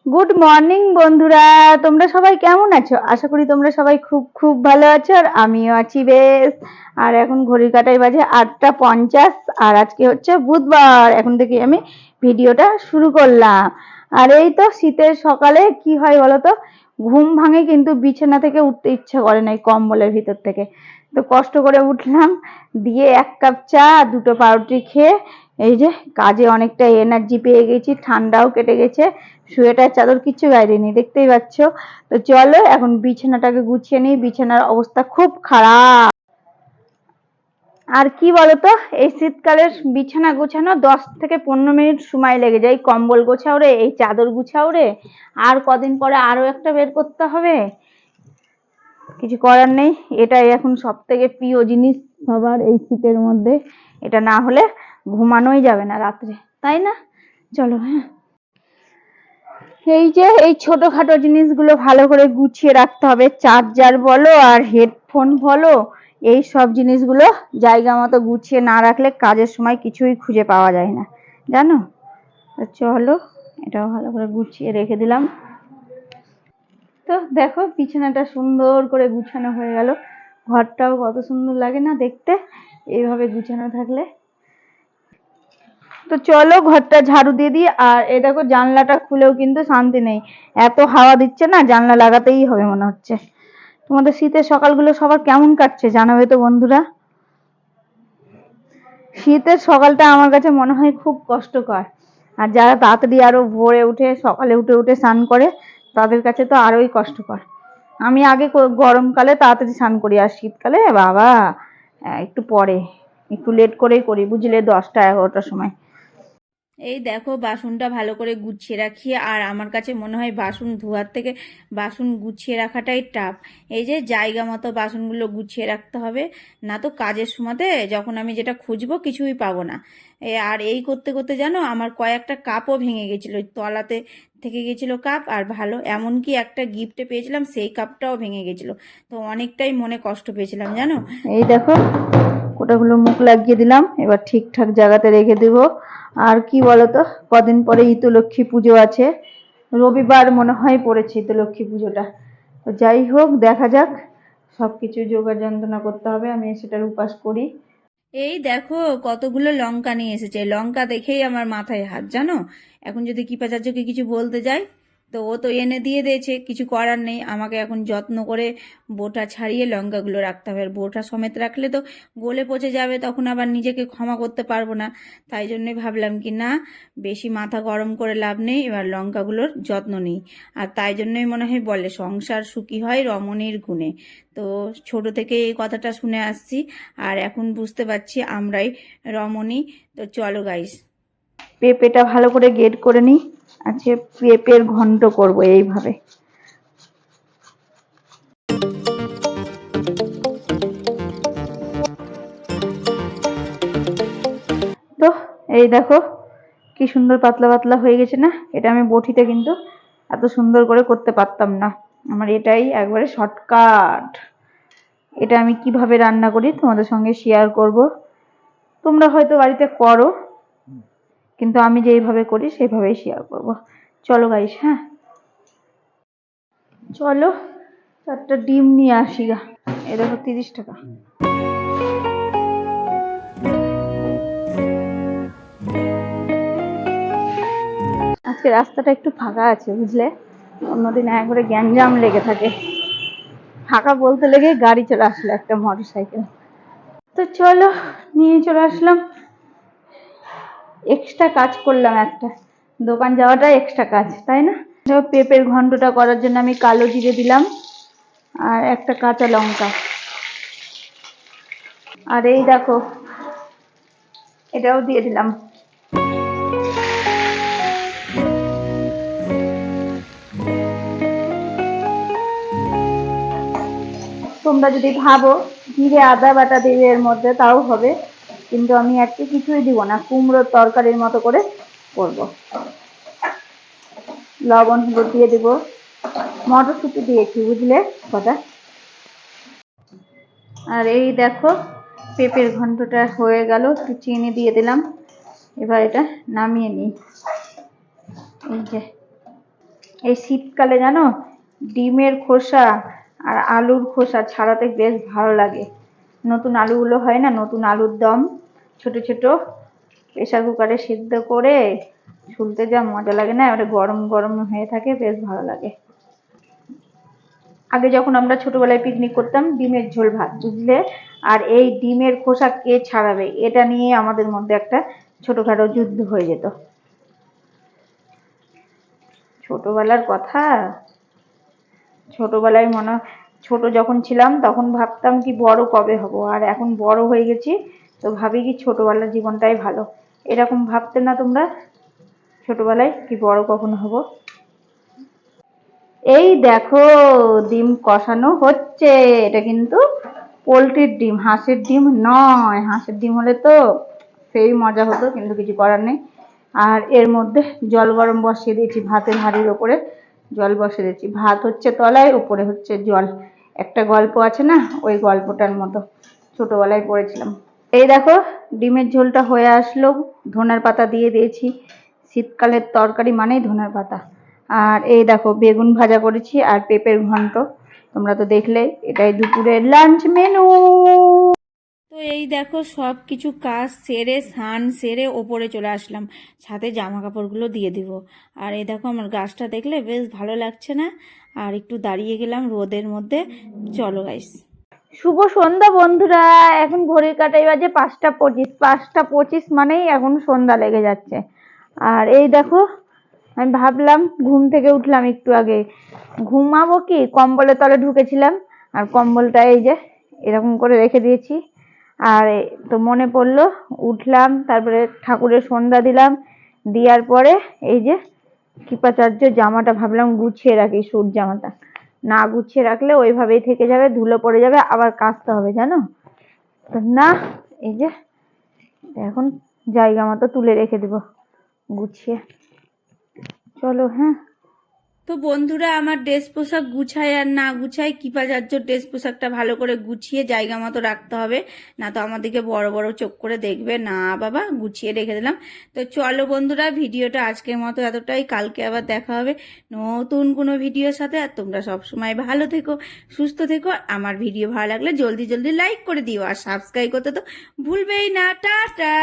Good morning বন্ধুরা, তোমরা সবাই কেমন আছো? আশা করি তোমরা সবাই খুব খুব ভালো আছো, আর আমিও আছি বেশ। আর এখন ঘড়ির কাঁটায় বাজে 8:50, আর আজকে হচ্ছে বুধবার। এখন থেকে আমি ভিডিওটা শুরু করলাম। আর এই তো শীতের সকালে কি হয় বলতো, ঘুম ভাঙে কিন্তু বিছানা থেকে উঠতে ইচ্ছা করে না এই কম্বলের ভিতর থেকে। তো কষ্ট করে উঠলাম, দিয়ে 1 কাপ চা, 2টো পাউরুটি খেয়ে এই যে কাজে অনেকটা এনার্জি পেয়ে গেছি, ঠান্ডাও কেটে গেছে। সোয়েটার চাদর কিচ্ছু গায়ে নি, দেখতেই পাচ্ছ। তো চলো এখন বিছানাটাকে গুছিয়ে নিই, বিছানার অবস্থা খুব খারাপ। আর কি বলতো, এই শীতকালের বিছানা গোছানো 10 থেকে 15 মিনিট সময় লেগে যায়। কম্বল গোছাও রে, এই চাদর গুছাও রে, আর কদিন পরে আরো একটা বের করতে হবে। কিছু করার নেই, এটাই এখন সব থেকে প্রিয় জিনিস সবার এই শীতের মধ্যে। এটা না হলে ঘুমানোই যাবে না রাত্রে, তাই না? চলো। হ্যাঁ, এই যে এই ছোটখাটো জিনিসগুলো ভালো করে গুছিয়ে রাখতে হবে। চার্জার বলো আর হেডফোন বলো, এই সব জিনিসগুলো জায়গা মতো গুছিয়ে না রাখলে কাজের সময় কিছুই খুঁজে পাওয়া যায় না, জানো। চলো এটাও ভালো করে গুছিয়ে রেখে দিলাম। তো দেখো বিছানাটা সুন্দর করে গুছানো হয়ে গেল। ঘরটাও কত সুন্দর লাগে না দেখতে এইভাবে গুছানো থাকলে। তো চলো ঘরটা ঝাড়ু দিয়ে দিই। আর এই দেখো জানলাটা খুলেও কিন্তু শান্তি নেই, এত হাওয়া দিচ্ছে না, জানলা লাগাতেই হবে মনে হচ্ছে। তোমাদের শীতের সকালগুলো সবার কেমন কাটছে জানাবে তো বন্ধুরা। শীতের সকালটা আমার কাছে মনে হয় খুব কষ্টকর। আর যারা তাড়াতাড়ি আরো ভোরে উঠে সকালে উঠে উঠে স্নান করে, তাদের কাছে তো আরোই কষ্টকর। আমি আগে গরমকালে তাড়াতাড়ি স্নান করি, আর শীতকালে বাবা একটু পরে, একটু লেট করেই করি বুঝলে, 10টা 11টার সময়। এই দেখো বাসনটা ভালো করে গুছিয়ে রাখি। আর আমার কাছে মনে হয় বাসন ধোয়ার থেকে বাসন গুছিয়ে রাখাটাই টাফ। এই যে জায়গা মতো বাসনগুলো গুছিয়ে রাখতে হবে, না তো কাজের সময়তে যখন আমি যেটা খুঁজবো কিছুই পাবো না। আর এই করতে করতে জানো আমার কয়েকটা কাপও ভেঙে গেছিলো, তলাতে থেকে গেছিলো কাপ। আর ভালো এমনকি একটা গিফটে পেয়েছিলাম, সেই কাপটাও ভেঙে গেছিলো। তো অনেকটাই মনে কষ্ট পেয়েছিলাম জানো। এই দেখো ওটাগুলো মুখ লাগিয়ে দিলাম, এবার ঠিকঠাক জায়গাতে রেখে দেব। আর কি বলতো, কদিন পরে ইতুলক্ষ্মী পুজো আছে, রবিবার মনে হয় পড়েছে ইতুলক্ষ্মী পুজোটা। তো যাই হোক দেখা যাক, সবকিছু জোগাড় যন্ত্রণা করতে হবে, আমি সেটার উপাস করি। এই দেখো কতগুলো লঙ্কা নিয়ে এসেছে, লঙ্কা দেখেই আমার মাথায় হাত জানো। এখন যদি কৃপাচার্যকে কিছু বলতে যাই, তো ও তো এনে দিয়ে দিয়েছে, কিছু করার নেই। আমাকে এখন যত্ন করে বোটা ছাড়িয়ে লঙ্কাগুলো রাখতে হবে। আর বোটা সমেত রাখলে তো গলে পচে যাবে, তখন আবার নিজেকে ক্ষমা করতে পারবো না। তাই জন্যই ভাবলাম কি না, বেশি মাথা গরম করে লাভ নেই, এবার লঙ্কাগুলোর যত্ন নিই। আর তাই জন্যই মনে হয় বলে সংসার সুখী হয় রমণীর গুণে। তো ছোট থেকে এই কথাটা শুনে আসছি, আর এখন বুঝতে পারছি আমরাই রমণী। তো চলো গাইস, পেঁপেটা ভালো করে গেট করে নিই। আজকে পেঁপের ঘন্ট করব এইভাবে। তো এই দেখো কি সুন্দর পাতলা পাতলা হয়ে গেছে না। এটা আমি বটিতে কিন্তু এত সুন্দর করে করতে পারতাম না, আমার এটাই একবারে শর্টকাট। এটা আমি কিভাবে রান্না করি তোমাদের সঙ্গে শেয়ার করব। তোমরা হয়তো বাড়িতে করো, কিন্তু আমি যেইভাবে করি সেইভাবেই শেয়ার করব। চলো গাইস, হ্যাঁ চলো 4টা ডিম নিয়ে আসি গা। এই দেখো 30 টাকা। আজকে রাস্তাটা একটু ফাঁকা আছে বুঝলে, অন্যদিন একবারে গ্যাঞ্জাম লেগে থাকে। ফাঁকা বলতে লেগে গাড়ি চলে আসলো, একটা মোটরসাইকেল। তো চলো নিয়ে চলে আসলাম। এক্সট্রা কাজ করলাম, একটা দোকান যাওয়াটা এক্সট্রা কাজ, তাই না? পেঁপের ঘন্টটা করার জন্য আমি কালো জিরে দিলাম, আর একটা কাঁচা লঙ্কা। আর এই দেখো এটাও দিয়ে দিলাম। তোমরা যদি ভাবো জিরে আদা বাটা দেবে এর মধ্যে তাও হবে, কিন্তু আমি আজকে কিছুই দিব না, কুমড়োর তরকারির মতো করে করব। লবণ হলুদ দিয়ে দিব, মটরশুঁটি দিয়েছি বুঝলে কথা। আর এই দেখো পেঁপের ঘন্টটা হয়ে গেল, একটু চিনি দিয়ে দিলাম। এবার এটা নামিয়ে নিই। এই যে এই শীতকালে জানো ডিমের খোসা আর আলুর খোসা ছাড়াতে বেশ ভালো লাগে। নতুন আলুগুলো হয় না, নতুন আলুর দম ছোট ছোট প্রেসার কুকারে সিদ্ধ করে ছুলতে যা মজা লাগে না, ওটা গরম গরম হয়ে থাকে, বেশ ভালো লাগে। আগে যখন আমরা ছোটবেলায় পিকনিক করতাম ডিমের ঝোল ভাত, বুঝলে, আর এই ডিমের খোসা কে ছাড়াবে এটা নিয়ে আমাদের মধ্যে একটা ছোটখাটো যুদ্ধ হয়ে যেত। ছোটবেলার কথা, ছোটবেলায় মনে, ছোট যখন ছিলাম তখন ভাবতাম কি বড় কবে হব, আর এখন বড় হয়ে গেছি তো ভাবি কি ছোটবেলার জীবনটাই ভালো। এরকম ভাবতে না তোমরা ছোটবেলায় কি বড় কখন হব? এই দেখো ডিম কষানো হচ্ছে, এটা কিন্তু পোলট্রির ডিম, হাঁসের ডিম নয়। হাঁসের ডিম হলে তো সেই মজা হতো, কিন্তু কিছু করার নেই। আর এর মধ্যে জল গরম বসিয়ে দিয়েছি, ভাতের হাঁড়ির ওপরে জল বসিয়ে দিয়েছি, ভাত হচ্ছে তলায়, উপরে হচ্ছে জল। একটা গল্প আছে না, ওই গল্পটার মতো ছোটবেলায় পড়েছিলাম। এই দেখো ডিমের ঝোলটা হয়ে আসলো, ধনের পাতা দিয়ে দিয়েছি, শীতকালের তরকারি মানেই ধনের পাতা। আর এই দেখো বেগুন ভাজা করেছি আর পেঁপের ঘন্ট, তোমরা তো দেখলে, এটাই দুপুরের লাঞ্চ মেনু। তো এই দেখো সব কিছু কাজ সেরে স্নান সেরে ওপরে চলে আসলাম, ছাদে জামা কাপড়গুলো দিয়ে দিব। আর এই দেখো আমার গাছটা দেখলে বেশ ভালো লাগছে না, আর একটু দাঁড়িয়ে গেলাম রোদের মধ্যে। চলো গাইস, শুভ সন্ধ্যা বন্ধুরা। এখন ঘড়ির কাঁটায় বাজে 5টা 25, 5টা 25 মানেই এখন সন্ধ্যা লেগে যাচ্ছে। আর এই দেখো আমি ভাবলাম, ঘুম থেকে উঠলাম একটু আগে, ঘুমাবো কি, কম্বলের তলে ঢুকেছিলাম, আর কম্বলটা এই যে এরকম করে রেখে দিয়েছি। আর তো মনে পড়লো, উঠলাম, তারপরে ঠাকুরের সন্ধ্যা দিলাম, দেওয়ার পরে এই যে কৃপাচার্য জামাটা ভাবলাম গুছিয়ে রাখি, সুট জামাটা না গুছিয়ে রাখলে ওইভাবেই থেকে যাবে, ধুলো পড়ে যাবে, আবার কাচতে হবে জানো তো। না, এই যে এখন জায়গা মতো তুলে রেখে দেবো গুছিয়ে। চলো, হ্যাঁ। তো বন্ধুরা আমার ড্রেস পোশাক গুছাই আর না গুছাই, কৃপাচার্য ড্রেস পোশাকটা ভালো করে গুছিয়ে জায়গা মতো রাখতে হবে, না তো আমাদেরকে বড় বড় চোখ করে দেখবে না। বাবা গুছিয়ে রেখে দিলাম। তো চলো বন্ধুরা, ভিডিওটা আজকের মতো এতটাই, কালকে আবার দেখা হবে নতুন কোনো ভিডিওর সাথে। আর তোমরা সবসময় ভালো থেকো, সুস্থ থেকো। আমার ভিডিও ভালো লাগলে জলদি জলদি লাইক করে দিও, আর সাবস্ক্রাইব করতে তো ভুলবেই না। টাটা।